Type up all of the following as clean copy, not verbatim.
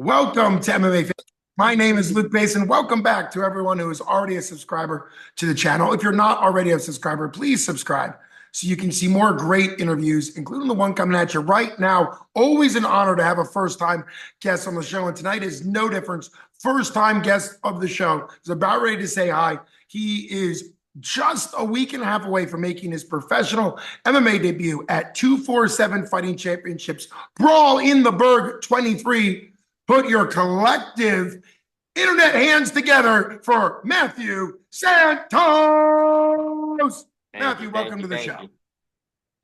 Welcome to MMA Fans. My name is Luke Basin. Welcome back to everyone who is already a subscriber to the channel. If you're not already a subscriber, please subscribe so you can see more great interviews, including the one coming at you right now. Always an honor to have a first-time guest on the show, and tonight is no difference. First-time guest of the show is about ready to say hi. He is just a week and a half away from making his professional MMA debut at 247 Fighting Championships Brawl in the Burgh 23. Put your collective internet hands together for Matthew Santos. Matthew, welcome to the show.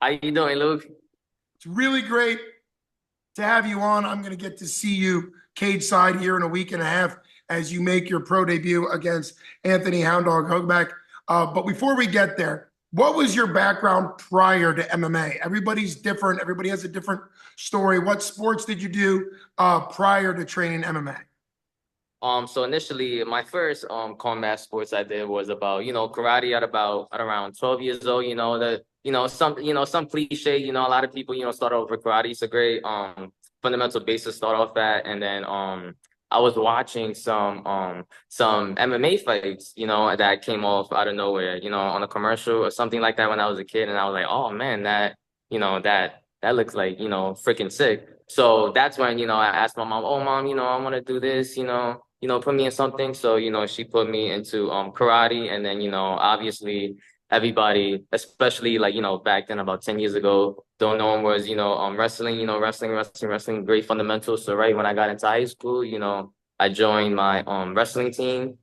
How you doing, Luke? It's really great to have you on. I'm going to get to see you cage side here in a week and a half as you make your pro debut against Anthony Hound Dog Hogback. But before we get there, what was your background prior to MMA? Everybody's different. Everybody has a different story. What sports did you do prior to training MMA? So initially, my first combat sports I did was about karate at around 12 years old. Some cliche. A lot of people start off with karate. It's a great fundamental base to start off at, and then I was watching some MMA fights, that came off out of nowhere, on a commercial or something like that when I was a kid, and I was like, oh man, that looks like freaking sick. So that's when I asked my mom, oh mom, I want to do this, put me in something. So she put me into karate, and then obviously everybody, especially back then about 10 years ago, don't know him was wrestling, wrestling, great fundamentals. So right when I got into high school, I joined my wrestling team,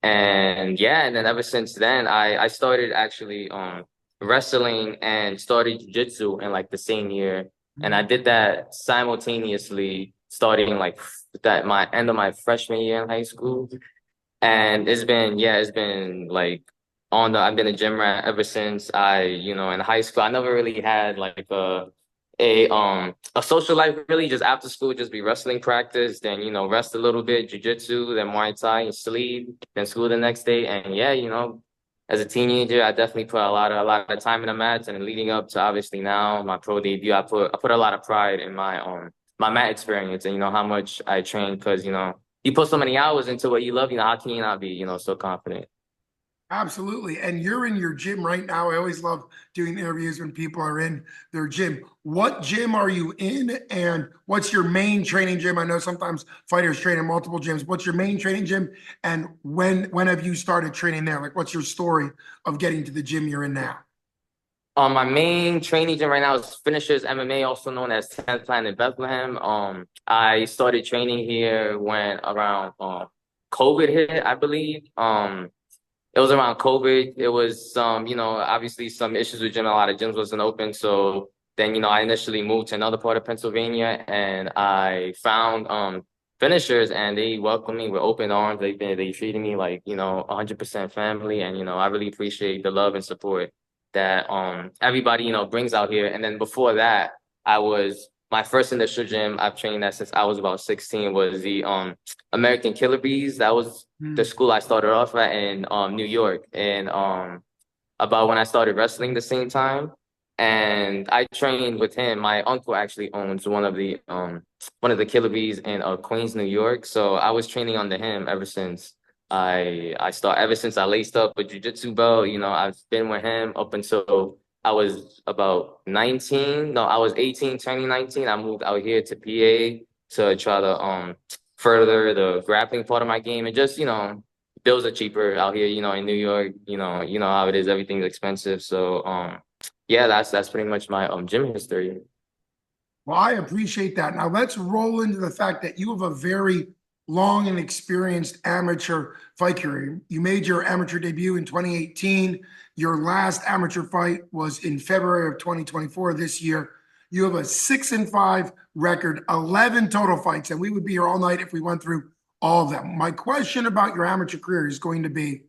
and and then ever since then I started actually wrestling and started jiu-jitsu in the same year, and I did that simultaneously starting my end of my freshman year in high school. And it's been I've been a gym rat ever since in high school. I never really had a social life, really. Just after school, just be wrestling practice, then rest a little bit, jiu-jitsu, then Muay Thai, and sleep, then school the next day. And as a teenager, I definitely put a lot of time in the mats, and leading up to obviously now my pro debut, I put a lot of pride in my my mat experience, and how much I train, because you put so many hours into what you love. How can you not be so confident? Absolutely. And you're in your gym right now. I always love doing interviews when people are in their gym. What gym are you in, and what's your main training gym? I know sometimes fighters train in multiple gyms. What's your main training gym, and when have you started training there? What's your story of getting to the gym you're in now? My main training gym right now is Finishers MMA, also known as Planet Bethlehem. I started training here when around COVID hit, I believe. It was around COVID. It was obviously some issues with gym. A lot of gyms wasn't open. So then, I initially moved to another part of Pennsylvania, and I found Finishers, and they welcomed me with open arms. They treated me like 100% family, and I really appreciate the love and support that everybody brings out here. And then before that, my first initial gym I've trained at since I was about 16 was the American Killer Bees. That was the school I started off at in New York, and about when I started wrestling the same time. And I trained with him. My uncle actually owns one of the Killer Bees in Queens, New York. So I was training under him ever since ever since I laced up a jiu-jitsu belt. I've been with him up until I was about 19. No, I was 18, turning 19. I moved out here to PA to try to further the grappling part of my game, and just bills are cheaper out here. In New York, you know how it is. Everything's expensive. So that's pretty much my gym history. Well, I appreciate that. Now let's roll into the fact that you have a very long and experienced amateur fight career. You made your amateur debut in 2018. Your last amateur fight was in February of 2024, this year. You have a 6-5 record, 11 total fights, and we would be here all night if we went through all of them. My question about your amateur career is going to be,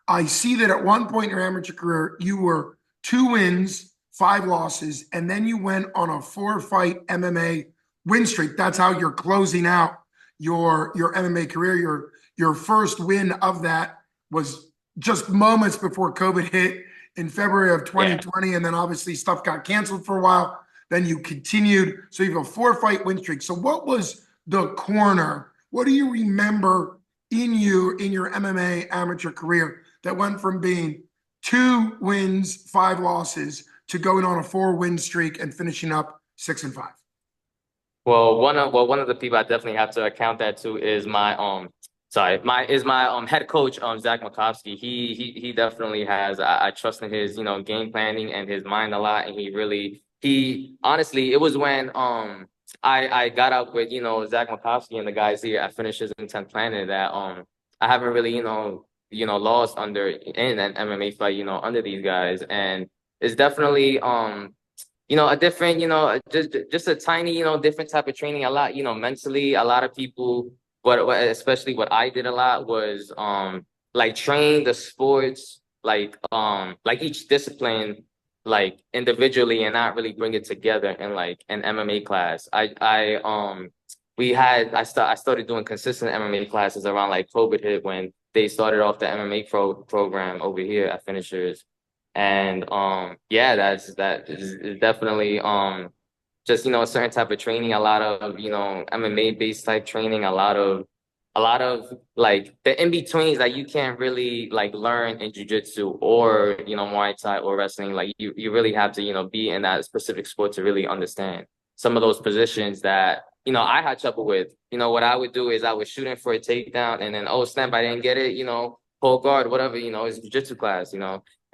I see that at one point in your amateur career, you were 2 wins, 5 losses, and then you went on a 4-fight MMA win streak. That's how you're closing out your MMA career. Your first win of that was just moments before COVID hit in February of 2020. And then obviously stuff got canceled for a while. Then you continued. So you have a 4-fight win streak. So what was the corner? What do you remember in your MMA amateur career that went from being 2 wins, 5 losses to going on a 4-win streak and finishing up 6-5? Well, one of the people I definitely have to account that to is my head coach Zach Makovsky. He definitely has I trust in his game planning and his mind a lot, and he honestly, it was when I got up with Zach Makovsky and the guys here at Finishers in 10th Planet that I haven't really lost in an MMA fight under these guys, and it's definitely a different, just a tiny, different type of training. A lot, mentally, a lot of people, especially what I did a lot was, like train the sports, like each discipline, like individually and not really bring it together in like an MMA class. I started doing consistent MMA classes around like COVID hit when they started off the MMA program over here at Finishers. And yeah, that is definitely just a certain type of training, a lot of MMA based type training, a lot of like the in-betweens that you can't really like learn in jiu-jitsu or Muay Thai or wrestling. Like you really have to be in that specific sport to really understand some of those positions that I had trouble with. What I would do is I was shooting for a takedown and then, oh snap, I didn't get it, pull guard, whatever, it's jiu-jitsu class,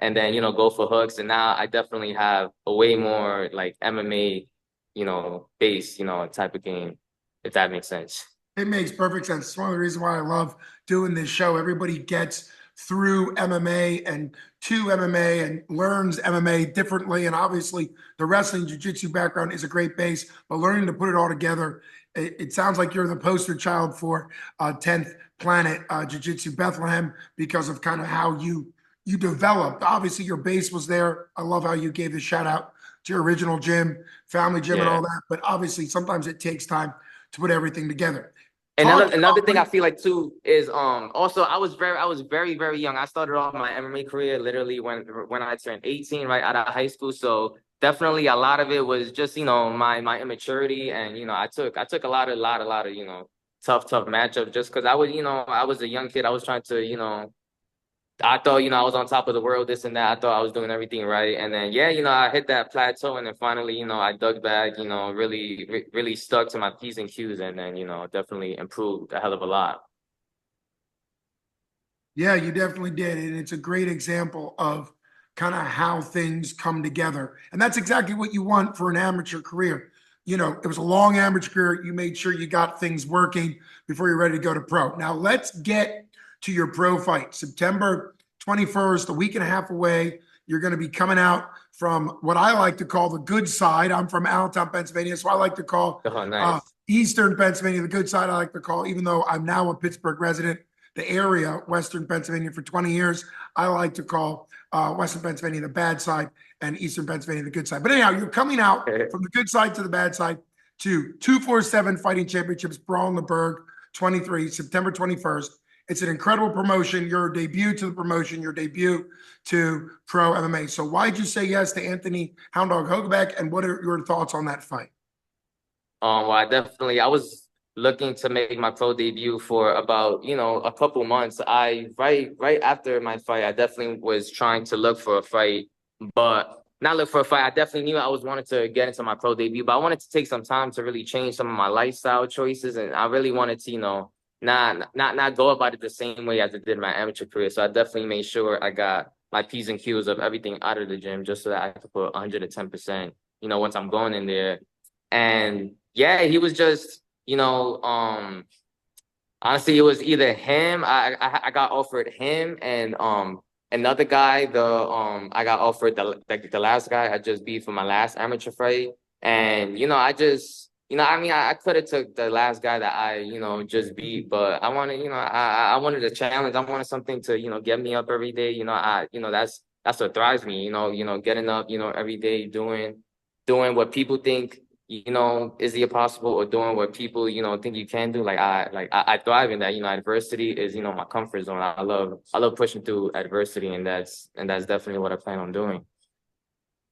and then go for hooks. And now I definitely have a way more like MMA based type of game, if that makes sense. It makes perfect sense. It's one of the reasons why I love doing this show. Everybody gets through MMA and to MMA and learns MMA differently. And obviously, the wrestling jiu-jitsu background is a great base, but learning to put it all together, it sounds like you're the poster child for 10th Planet Jiu-Jitsu Bethlehem because of kind of how you developed. Obviously, your base was there. I love how you gave the shout out to your original gym, family gym, and all that. But obviously, sometimes it takes time to put everything together. Another thing I feel like too is also I was very very young. I started off my MMA career literally when I turned 18 right out of high school. So definitely a lot of it was just my immaturity, and I took a lot of tough matchups just because I was a young kid. I was trying to I thought, I was on top of the world, this and that. I thought I was doing everything right. And then, yeah, I hit that plateau. And then finally, I dug back, really stuck to my P's and Q's. And then, definitely improved a hell of a lot. Yeah, you definitely did. And it's a great example of kind of how things come together. And that's exactly what you want for an amateur career. It was a long amateur career. You made sure you got things working before you're ready to go to pro. Now, let's get to your pro fight. September 21st, a week and a half away. You're going to be coming out from what I like to call the good side. I'm from Allentown, Pennsylvania, so I like to call Nice. Eastern Pennsylvania the good side. I like to call, even though I'm now a Pittsburgh resident, the area, Western Pennsylvania, for 20 years, I like to call Western Pennsylvania the bad side and Eastern Pennsylvania the good side. But anyhow, you're coming out from the good side to the bad side to 247 Fighting Championships Brawl in the Burgh 23, September 21st. It's an incredible promotion. Your debut to the promotion, your debut to pro MMA. So why'd you say yes to Anthony Hound Dog Hogebeck, and what are your thoughts on that fight? Well, I was looking to make my pro debut for about, a couple months. Right after my fight, I definitely was trying to look for a fight, but not look for a fight. I definitely knew I was wanted to get into my pro debut, but I wanted to take some time to really change some of my lifestyle choices. And I really wanted to, not go about it the same way as I did my amateur career. So I definitely made sure I got my P's and Q's of everything out of the gym just so that I could put 110%, once I'm going in there. And yeah, he was just, honestly, it was either him. I got offered him and another guy. I got offered the last guy I just beat for my last amateur fight. And I could have took the last guy that I just beat, but I wanted I wanted a challenge. I wanted something to get me up every day. That's what drives me. Getting up every day, doing what people think is the impossible, or doing what people think you can do. I thrive in that. Adversity is my comfort zone. I love pushing through adversity, and that's definitely what I plan on doing.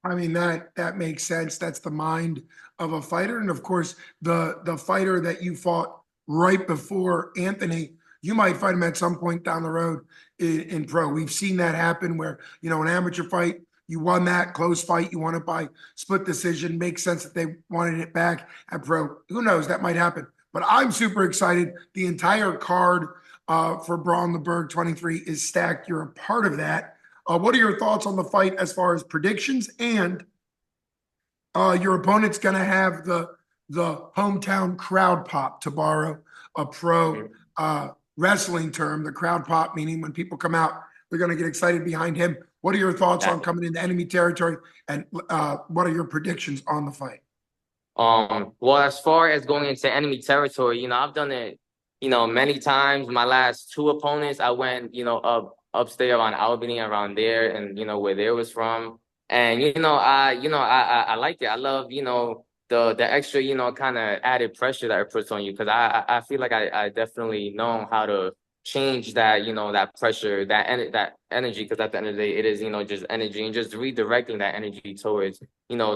I mean, that makes sense. That's the mind of a fighter. And of course, the fighter that you fought right before Anthony, you might fight him at some point down the road in pro. We've seen that happen where, an amateur fight, you won that close fight, you won it by split decision. Makes sense that they wanted it back at pro. Who knows? That might happen. But I'm super excited. The entire card for Brawl in the Burgh 23 is stacked. You're a part of that. What are your thoughts on the fight as far as predictions? And your opponent's going to have the hometown crowd pop, to borrow a pro wrestling term. The crowd pop, meaning when people come out, they're going to get excited behind him. What are your thoughts on coming into enemy territory? And what are your predictions on the fight? Well, as far as going into enemy territory, I've done it, many times. My last two opponents, I went, upstate around Albany, around there, and where they was from. And I like it. I love, the extra, kind of added pressure that it puts on you, because I feel like I definitely know how to change that, that pressure, that energy, because at the end of the day, it is, just energy, and just redirecting that energy towards,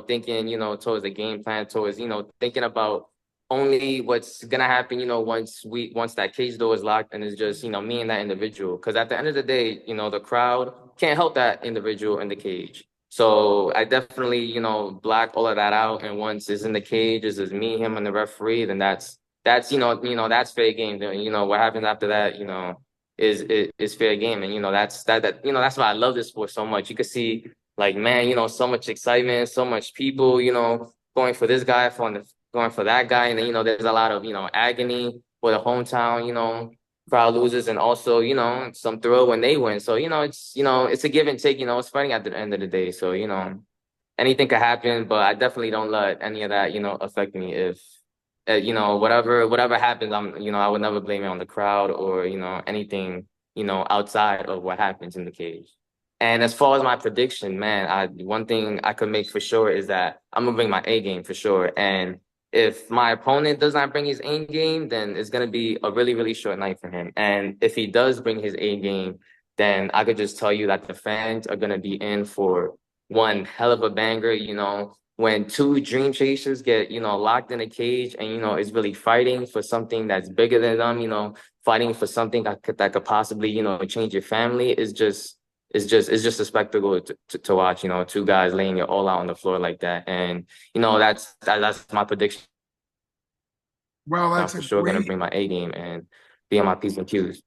thinking, towards the game plan, towards, thinking about only what's gonna happen, once that cage door is locked, and it's just, me and that individual. Because at the end of the day, the crowd can't help that individual in the cage. So I definitely, block all of that out. And once it's in the cage, it's just me, him, and the referee, then that's that's fair game. What happens after that, is fair game. And that's why I love this sport so much. You can see, like, man, so much excitement, so much people, going for this guy, going for that guy. And then, there's a lot of, agony for the hometown, crowd loses, and also, some thrill when they win. So, it's a give and take, it's fighting at the end of the day. So, anything could happen, but I definitely don't let any of that, affect me. If, whatever happens, I would never blame it on the crowd or, anything, outside of what happens in the cage. And as far as my prediction, man, one thing I could make for sure is that I'm gonna bring my A game for sure. And if my opponent does not bring his A game, then it's gonna be a really, really short night for him. And if he does bring his A game, then I could just tell you that the fans are gonna be in for one hell of a banger. When two dream chasers get, locked in a cage, and, is really fighting for something that's bigger than them, fighting for something that could possibly, change your family, is just it's just a spectacle to watch, two guys laying it all out on the floor like that. And, that's my prediction. Well, I'm that's for a sure going to great bring my A game and be on my P's and Q's.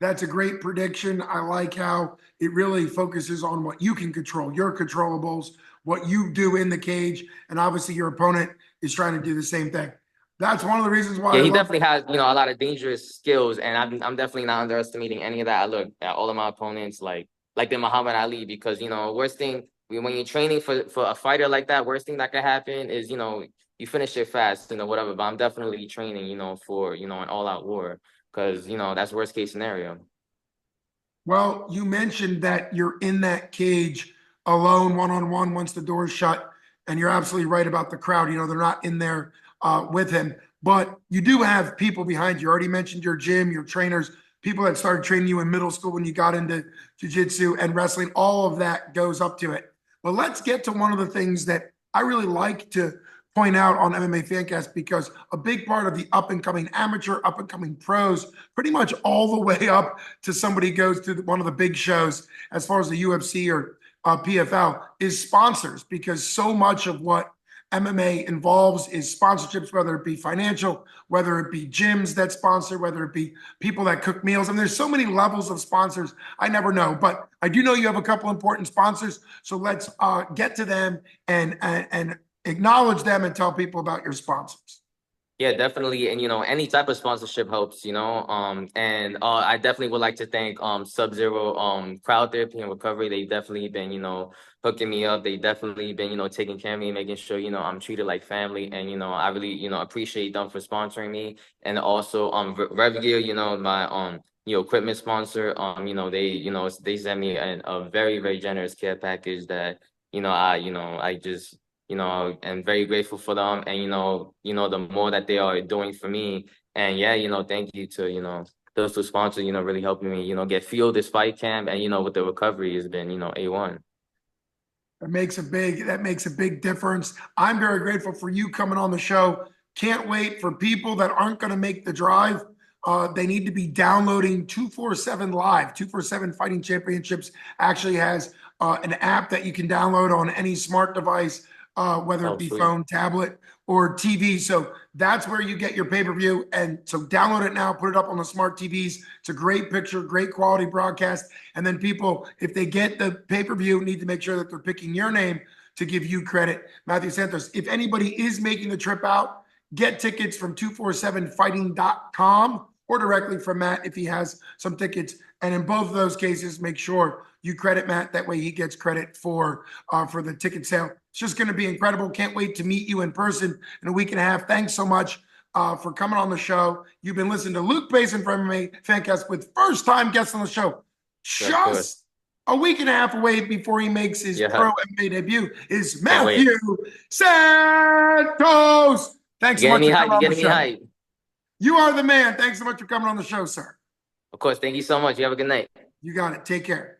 That's a great prediction. I like how it really focuses on what you can control, your controllables, what you do in the cage, and obviously your opponent is trying to do the same thing. That's one of the reasons why Yeah, I he love. definitely has, a lot of dangerous skills, and I'm definitely not underestimating any of that. I look at all of my opponents like the Muhammad Ali, because, worst thing when you're training for a fighter like that, worst thing that could happen is, you finish it fast, whatever. But I'm definitely training, for, an all-out war, because, that's worst case scenario. Well, you mentioned that you're in that cage alone, one-on-one, once the door's shut, and you're absolutely right about the crowd. They're not in there with him, but you do have people behind you. You already mentioned your gym, your trainers, people that started training you in middle school when you got into jiu-jitsu and wrestling. All of that goes up to it. But let's get to one of the things that I really like to point out on MMA Fancast, because a big part of the up and coming amateur, up and coming pros, pretty much all the way up to somebody goes to one of the big shows as far as the UFC or PFL, is sponsors, because so much of what MMA involves is sponsorships, whether it be financial, whether it be gyms that sponsor, whether it be people that cook meals. And there's so many levels of sponsors, I never know. But I do know you have a couple important sponsors. So let's get to them and acknowledge them and tell people about your sponsors. Yeah, definitely. And, any type of sponsorship helps, and I definitely would like to thank Sub-Zero Crowd Therapy and Recovery. They've definitely been, hooking me up. They definitely been, taking care of me, making sure, I'm treated like family. And, I really, appreciate them for sponsoring me. And also Rev Gear, my equipment sponsor, they sent me a very, very generous care package that, I just and very grateful for them. And, the more that they are doing for me. And yeah, thank you to, those two sponsors, really helping me, get feel this fight camp. And, with the recovery has been, A1. That makes a big difference. I'm very grateful for you coming on the show. Can't wait for people that aren't going to make the drive. They need to be downloading 247 Live. 247 Fighting Championships actually has an app that you can download on any smart device, whether it be Sweet. phone, tablet, or TV. So that's where you get your pay-per-view. And so download it now, put it up on the smart TVs. It's a great picture, great quality broadcast. And then people, if they get the pay-per-view, need to make sure that they're picking your name to give you credit. Matthew Santos, if anybody is making the trip out, get tickets from 247fighting.com or directly from Matt if he has some tickets. And in both of those cases, make sure you credit Matt. That way he gets credit for the ticket sale. It's just going to be incredible. Can't wait to meet you in person in a week and a half. Thanks so much for coming on the show. You've been listening to Luke Payson from MMA Fancast with first-time guest on the show. Just a week and a half away before he makes his Pro MMA debut is Matthew Santos. Thanks so much for coming on the show. You are the man. Thanks so much for coming on the show, sir. Of course. Thank you so much. You have a good night. You got it. Take care.